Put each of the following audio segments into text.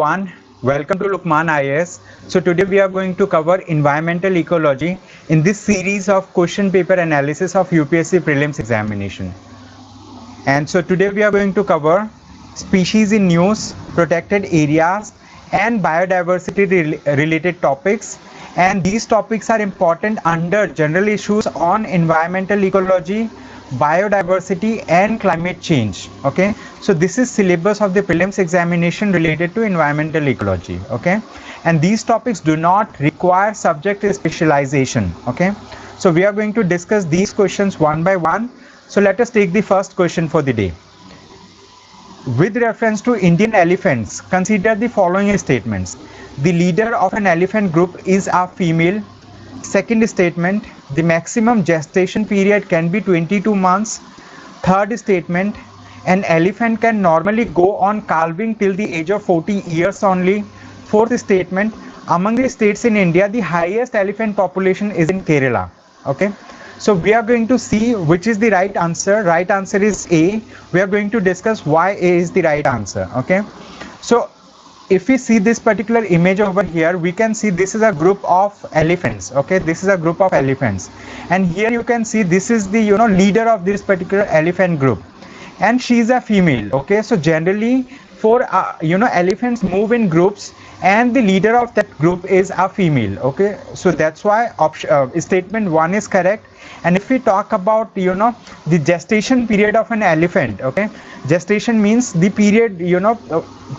everyone, welcome to Lukman IAS. So today we are going to cover environmental ecology in this series of question paper analysis of UPSC prelims examination. And so today we are going to cover species in news, protected areas and biodiversity related topics, and these topics are important under general issues on environmental ecology, biodiversity and climate change. Okay, so this is syllabus of the prelims examination related to environmental ecology. Okay, and these topics do not require subject specialization. Okay, so we are going to discuss these questions one by one. So let us take the first question for the day. With reference to Indian elephants, consider the following statements. The leader of an elephant group is a female. Second statement, the maximum gestation period can be 22 months. Third statement, an elephant can normally go on calving till the age of 40 years only. Fourth statement, among the states in India, the highest elephant population is in Kerala. Okay. So we are going to see which is the right answer. Right answer is A. We are going to discuss why A is the right answer. Okay. So if we see this particular image over here, we can see this is a group of elephants. Okay, this is a group of elephants, and here you can see this is the leader of this particular elephant group, and she is a female. Okay, so generally for elephants move in groups and the leader of that group is a female. Okay, so that's why statement 1 is correct. And if we talk about the gestation period of an elephant, okay, gestation means the period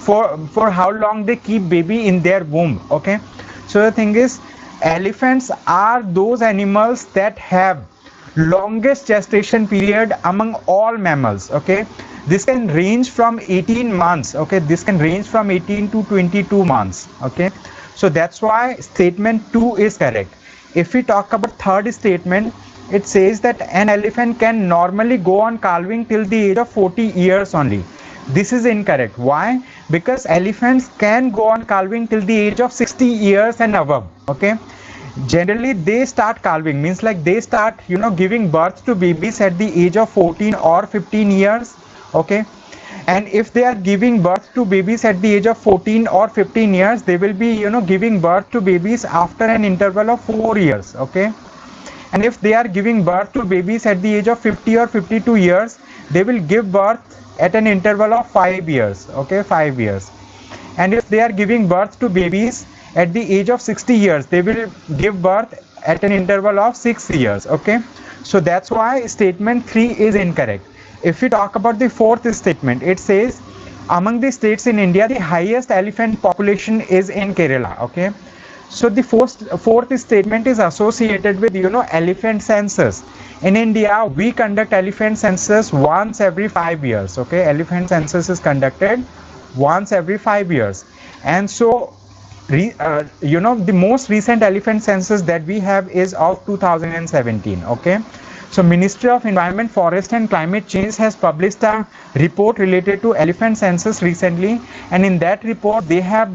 for how long they keep baby in their womb. Okay, so the thing is, elephants are those animals that have longest gestation period among all mammals. Okay, this can range from 18 months. Okay, this can range from 18 to 22 months. Okay, so that's why statement 2 is correct. If we talk about third statement, it says that an elephant can normally go on calving till the age of 40 years only. This is incorrect. Why? Because elephants can go on calving till the age of 60 years and above. Okay, generally they start calving, means like they start giving birth to babies at the age of 14 or 15 years. Okay, and if they are giving birth to babies at the age of 14 or 15 years, they will be giving birth to babies after an interval of 4 years. Okay, and if they are giving birth to babies at the age of 50 or 52 years, they will give birth at an interval of 5 years. Okay, 5 years. And if they are giving birth to babies at the age of 60 years, they will give birth at an interval of 6 years. Okay, so that's why statement 3 is incorrect. If we talk about the fourth statement, it says among the states in India, the highest elephant population is in Kerala. Okay, so the fourth statement is associated with elephant census. In India, we conduct elephant census once every 5 years. Okay, elephant census is conducted once every 5 years, and so the most recent elephant census that we have is of 2017. Okay, so Ministry of Environment, Forest and Climate Change has published a report related to elephant census recently, and in that report they have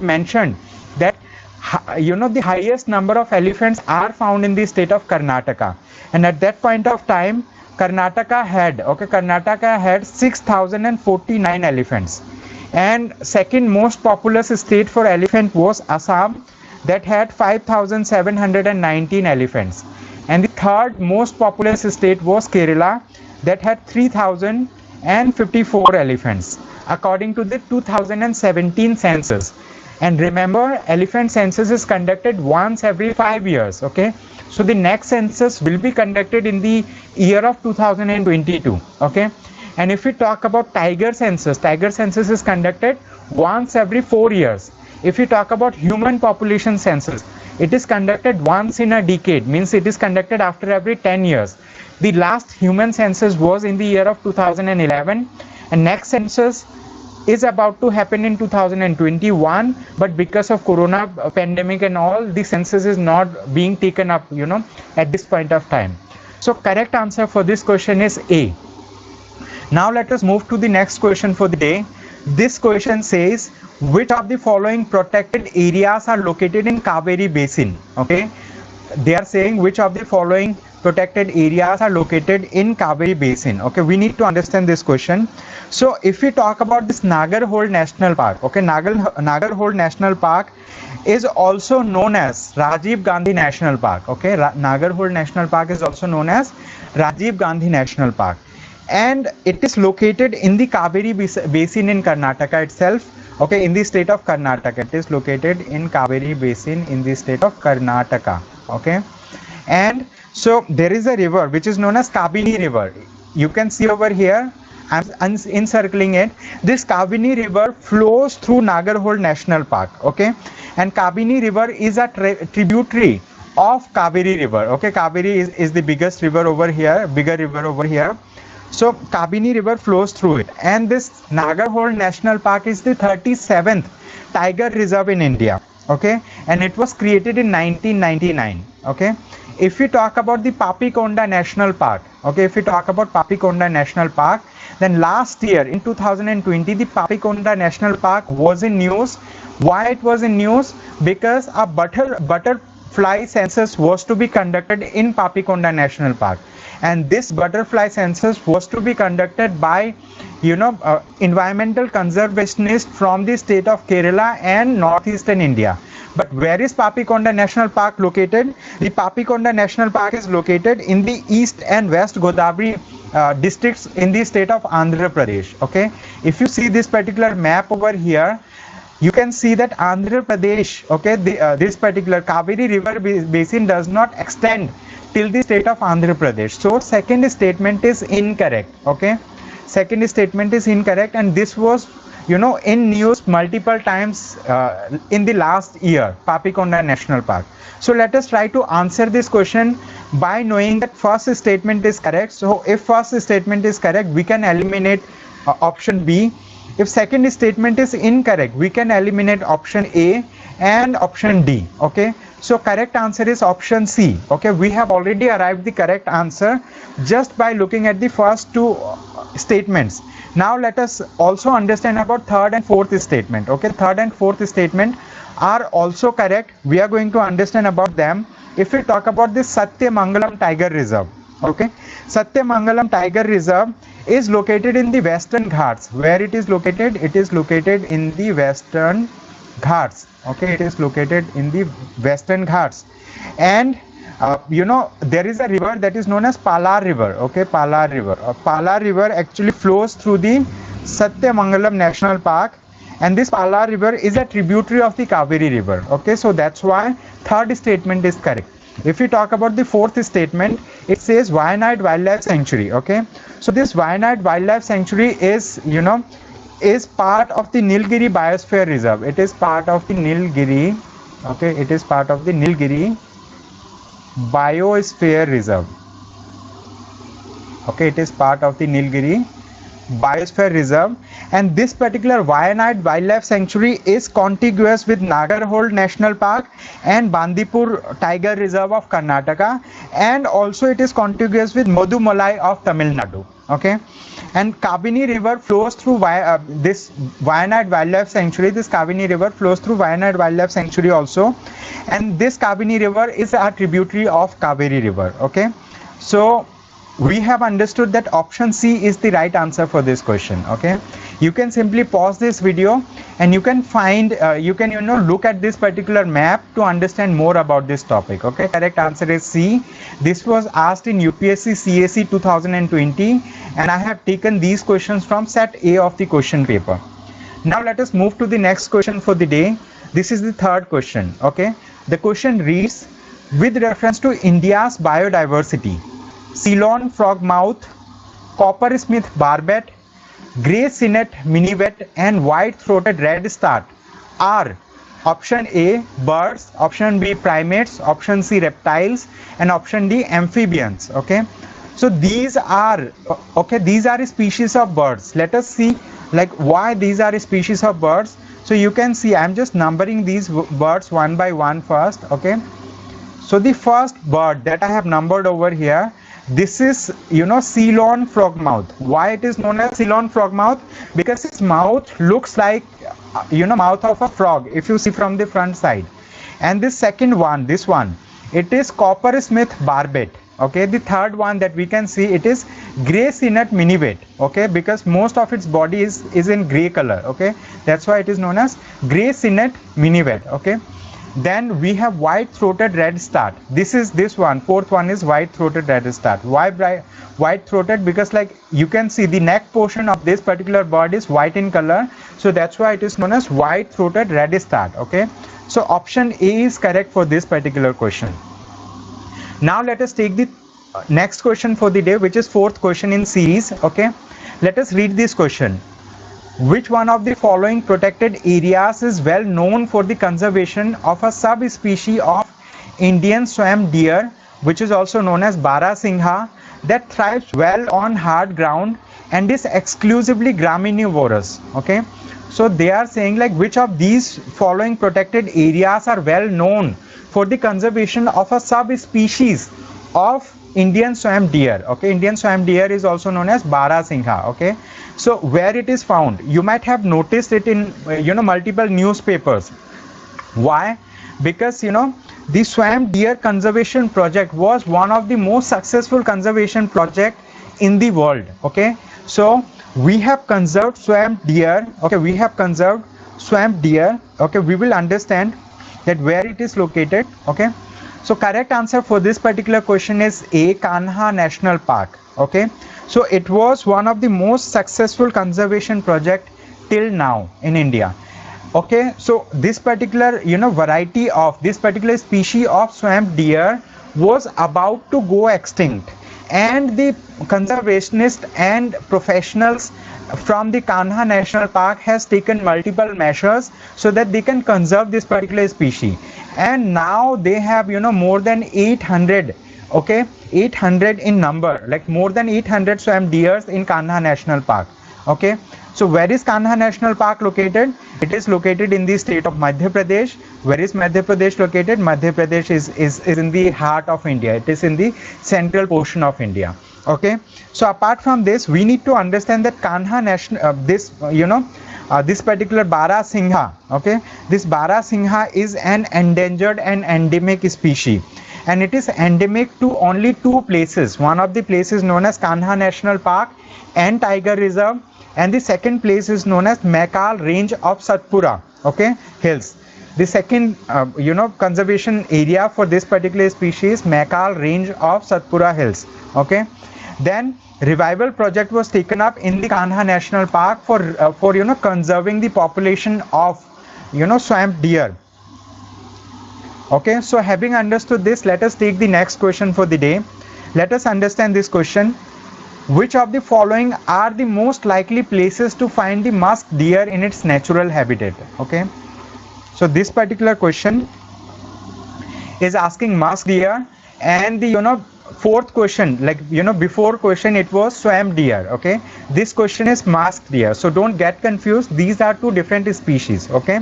mentioned that the highest number of elephants are found in the state of Karnataka, and at that point of time Karnataka had 6,049 elephants, and second most populous state for elephant was Assam, that had 5,719 elephants, and the third most populous state was Kerala, that had 3,054 elephants according to the 2017 census. And remember, elephant census is conducted once every 5 years. Okay, so the next census will be conducted in the year of 2022. Okay, and if we talk about tiger census is conducted once every 4 years. If we talk about human population census, it is conducted once in a decade, means it is conducted after every 10 years. The last human census was in the year of 2011, and next census is about to happen in 2021, but because of corona pandemic and all, the census is not being taken up at this point of time. So correct answer for this question is A. Now let us move to the next question for the day. This question says, which of the following protected areas are located in Kaveri Basin? Okay, they are saying which of the following protected areas are located in Kaveri Basin. Okay, we need to understand this question. So if we talk about this Nagarhole National Park, okay, Nagarhole National Park is also known as Rajiv Gandhi National Park. Okay, Nagarhole National Park is also known as Rajiv Gandhi National Park, and it is located in the Kaveri Basin in Karnataka itself. Okay, in the state of Karnataka. It is located in Kaveri Basin in the state of Karnataka. Okay, and so there is a river which is known as Kabini River. You can see over here, I'm encircling it. This Kabini River flows through Nagarhole National Park. Okay, and Kabini River is a tributary of Kaveri River. Okay, Kaveri is the biggest river over here, bigger river over here. So Kabini River flows through it, and this Nagarhole National Park is the 37th tiger reserve in India. Okay, and it was created in 1999. Okay, if we talk about the Papikonda National Park, okay, if we talk about Papikonda National Park, then last year in 2020 the Papikonda National Park was in news. Why it was in news? Because a butterfly census was to be conducted in Papikonda National Park, and this butterfly census was to be conducted by environmental conservationists from the state of Kerala and northeastern India. But where is Papikonda National Park located? The Papikonda National Park is located in the east and west Godavari districts in the state of Andhra Pradesh. Okay, if you see this particular map over here, you can see that Andhra Pradesh, okay, this particular Kaveri River Basin does not extend till the state of Andhra Pradesh. So second statement is incorrect. Okay, second statement is incorrect, and this was in news multiple times in the last year, Papikonda National Park. So let us try to answer this question by knowing that first statement is correct. So if first statement is correct, we can eliminate option B. If second statement is incorrect, we can eliminate option A and option D. Okay, so correct answer is option C. Okay, we have already arrived the correct answer just by looking at the first two statements. Now let us also understand about third and fourth statement. Okay, third and fourth statement are also correct. We are going to understand about them if we talk about this Satyamangalam Tiger Reserve. Okay, Satyamangalam Tiger Reserve is located in the Western Ghats. Where it is located? It is located in the Western Ghats. Okay, it is located in the Western Ghats, and there is a river that is known as Palar River. Okay, Palar River. Palar River actually flows through the Satyamangalam National Park, and this Palar River is a tributary of the Kaveri River. Okay, so that's why third statement is correct. If we talk about the fourth statement, it says Wayanad Wildlife Sanctuary. Okay, so this Wayanad Wildlife Sanctuary is is part of the Nilgiri Biosphere Reserve. It is part of the Nilgiri. Okay, it is part of the Nilgiri Biosphere Reserve. Okay, it is part of the Nilgiri Biosphere Reserve, and this particular Wayanad Wildlife Sanctuary is contiguous with Nagarhole National Park and Bandipur Tiger Reserve of Karnataka, and also it is contiguous with Mudumalai of Tamil Nadu. Okay, and Kabini River flows through this Wayanad Wildlife Sanctuary. This Kabini River flows through Wayanad Wildlife Sanctuary also, and this Kabini River is a tributary of Kaveri River. Okay, so we have understood that option C is the right answer for this question. Okay, you can simply pause this video and you can find look at this particular map to understand more about this topic. Okay, correct answer is C. This was asked in UPSC CAC 2020, and I have taken these questions from set A of the question paper. Now let us move to the next question for the day. This is the third question. Okay, the question reads, with reference to India's biodiversity, Ceylon frogmouth, coppersmith barbet, grey cinet minivet, and white-throated redstart are option A birds, option B primates, option C reptiles, and option D amphibians. Okay, so these are species of birds. Let us see like why these are species of birds. So you can see I'm just numbering these birds one by one first. Okay, so the first bird that I have numbered over here, this is Ceylon frogmouth. Why it is known as Ceylon frogmouth? Because its mouth looks like mouth of a frog if you see from the front side. And this second one, this one, it is coppersmith barbet. Okay, the third one that we can see, it is gray civet minivet. Okay, because most of its body is in gray color. Okay, that's why it is known as gray civet minivet. Okay, then we have white-throated redstart. This one, fourth one is white-throated redstart. Why white-throated? Because like you can see the neck portion of this particular bird is white in color, so that's why it is known as white-throated redstart. Okay, so option A is correct for this particular question. Now let us take the next question for the day, which is fourth question in series. Okay, let us read this question. Which one of the following protected areas is well known for the conservation of a subspecies of Indian swamp deer, which is also known as Barasingha, that thrives well on hard ground and is exclusively graminivorous? Okay, so they are saying like which of these following protected areas are well known for the conservation of a subspecies of Indian swamp deer. Okay, Indian swamp deer is also known as Barasingha. Okay, so where it is found, you might have noticed it in multiple newspapers. Why? Because the swamp deer conservation project was one of the most successful conservation project in the world. Okay, so we have conserved swamp deer. Okay, we have conserved swamp deer. Okay, we will understand that where it is located. Okay, so correct answer for this particular question is A, Kanha National Park. Okay, so it was one of the most successful conservation project till now in India. Okay, so this particular variety of this particular species of swamp deer was about to go extinct, and the conservationists and professionals from the Kanha National Park has taken multiple measures so that they can conserve this particular species, and now they have more than 800. Okay, 800 in number, like more than 800 swamp deers in Kanha National Park. Okay, so where is Kanha National Park located? It is located in the state of Madhya Pradesh. Where is Madhya Pradesh located? Madhya Pradesh is in the heart of India. It is in the central portion of India. Okay, so apart from this, we need to understand that Kanha National, this particular Barasingha. Okay, this Barasingha is an endangered and endemic species, and it is endemic to only two places. One of the places known as Kanha National Park and Tiger Reserve, and the second place is known as Maikal Range of Satpura. Okay, hills. The second conservation area for this particular species, Maikal Range of Satpura Hills. Okay, then revival project was taken up in the Kanha National Park for conserving the population of swamp deer. Okay, so having understood this, let us take the next question for the day. Let us understand this question. Which of the following are the most likely places to find the musk deer in its natural habitat? Okay, so this particular question is asking musk deer, and the fourth question, like before question it was swamp deer. Okay, this question is musk deer, so don't get confused, these are two different species. Okay,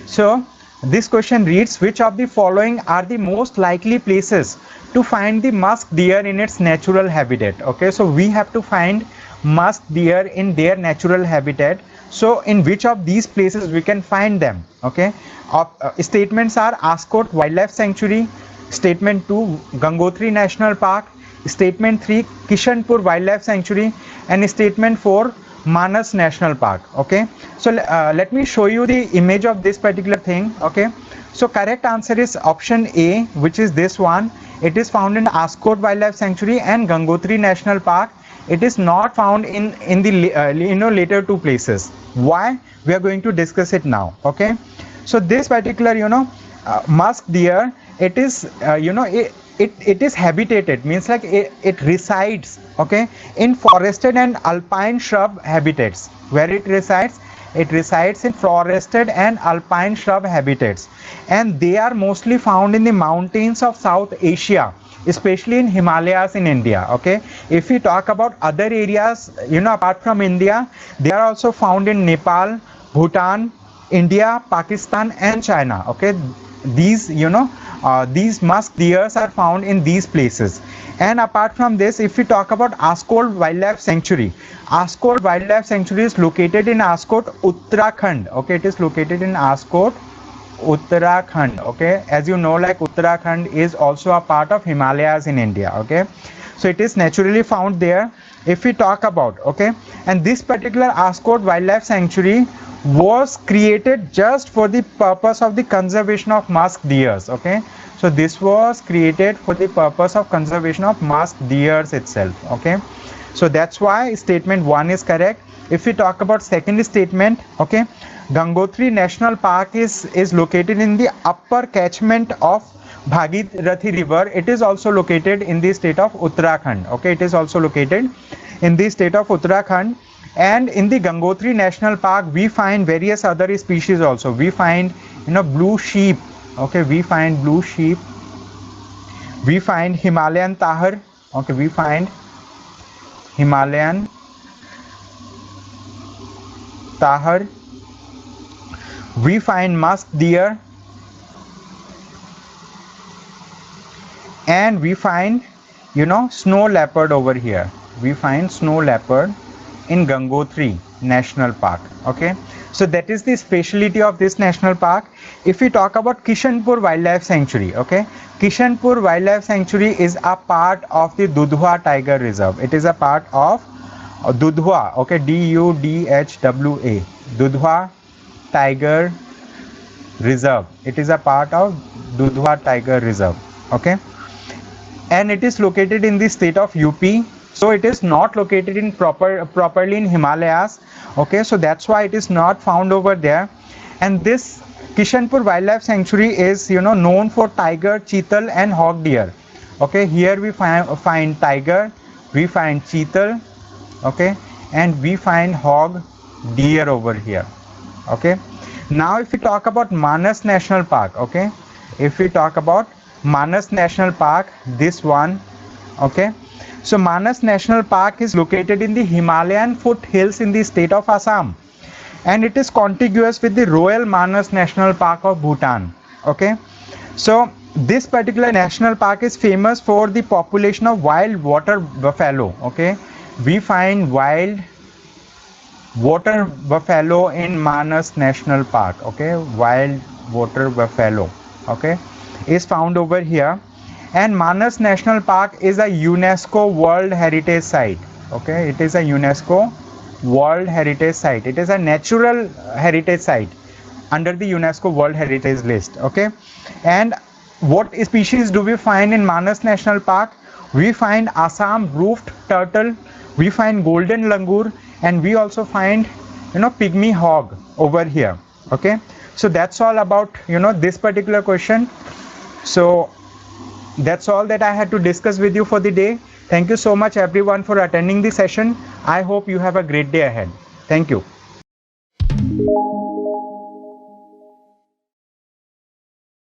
so this question reads, which of the following are the most likely places to find the musk deer in its natural habitat? Okay, so we have to find musk deer in their natural habitat. So in which of these places we can find them? Okay, statements are Ascot Wildlife Sanctuary, statement 2 Gangotri National Park, statement 3 Kishanpur Wildlife Sanctuary, and statement 4 Manas National Park. Okay, so let me show you the image of this particular thing. Okay, so correct answer is option A, which is this one. It is found in Ascot Wildlife Sanctuary and Gangotri National Park. It is not found in the later two places. Why? We are going to discuss it now. Okay, so this particular musk deer, it is it is habitated, means like it resides, okay, in forested and alpine shrub habitats. Where it resides? It resides in forested and alpine shrub habitats, and they are mostly found in the mountains of South Asia, especially in Himalayas in India. Okay, if we talk about other areas apart from India, they are also found in Nepal, Bhutan, India, Pakistan and China. Okay, these these musk deers are found in these places. And apart from this, if we talk about Ascot Wildlife Sanctuary, Ascot Wildlife Sanctuary is located in Ascot, Uttarakhand. Okay, it is located in Ascot, Uttarakhand. Okay, as you know, like Uttarakhand is also a part of Himalayas in India. Okay, so it is naturally found there. If we talk about, okay, and this particular Ascot Wildlife Sanctuary was created just for the purpose of the conservation of musk deers. Okay, so this was created for the purpose of conservation of musk deers itself. Okay, so that's why statement 1 is correct. If we talk about second statement, okay, Gangotri National Park is located in the upper catchment of Bhagirathi River. It is also located in the state of Uttarakhand. Okay, it is also located in the state of Uttarakhand. And in the Gangotri National Park, we find various other species also. We find, blue sheep. Okay, we find blue sheep. We find Himalayan tahar. Okay, we find Himalayan tahar. We find musk deer, and we find, snow leopard over here. We find snow leopard in Gangotri National Park. Okay, so that is the speciality of this national park. If we talk about Kishanpur Wildlife Sanctuary, okay, Kishanpur Wildlife Sanctuary is a part of the Dudhwa Tiger Reserve. It is a part of Dudhwa, okay, Dudhwa, Dudhwa Tiger Reserve. It is a part of Dudhwa Tiger Reserve. Okay, and it is located in the state of UP. So it is not located in properly in Himalayas. Okay, so that's why it is not found over there. And this Kishanpur Wildlife Sanctuary is, known for tiger, cheetal, and hog deer. Okay, here we find tiger, we find cheetal, okay, and we find hog deer over here. Okay, now if we talk about Manas National Park, okay, if we talk about Manas National Park, this one, okay, so Manas National Park is located in the Himalayan foothills in the state of Assam, and it is contiguous with the Royal Manas National Park of Bhutan. Okay, so this particular national park is famous for the population of wild water buffalo. Okay, we find wild water buffalo in Manas National Park. Okay, wild water buffalo, okay, is found over here. And Manas National Park is a UNESCO World Heritage Site. Okay, it is a UNESCO World Heritage Site. It is a natural heritage site under the UNESCO World Heritage List. Okay, and what species do we find in Manas National Park? We find Assam roofed turtle, we find golden langur, and we also find, pygmy hog over here. Okay, so that's all about, this particular question. So that's all that I had to discuss with you for the day. Thank you so much everyone for attending the session. I hope you have a great day ahead. Thank you.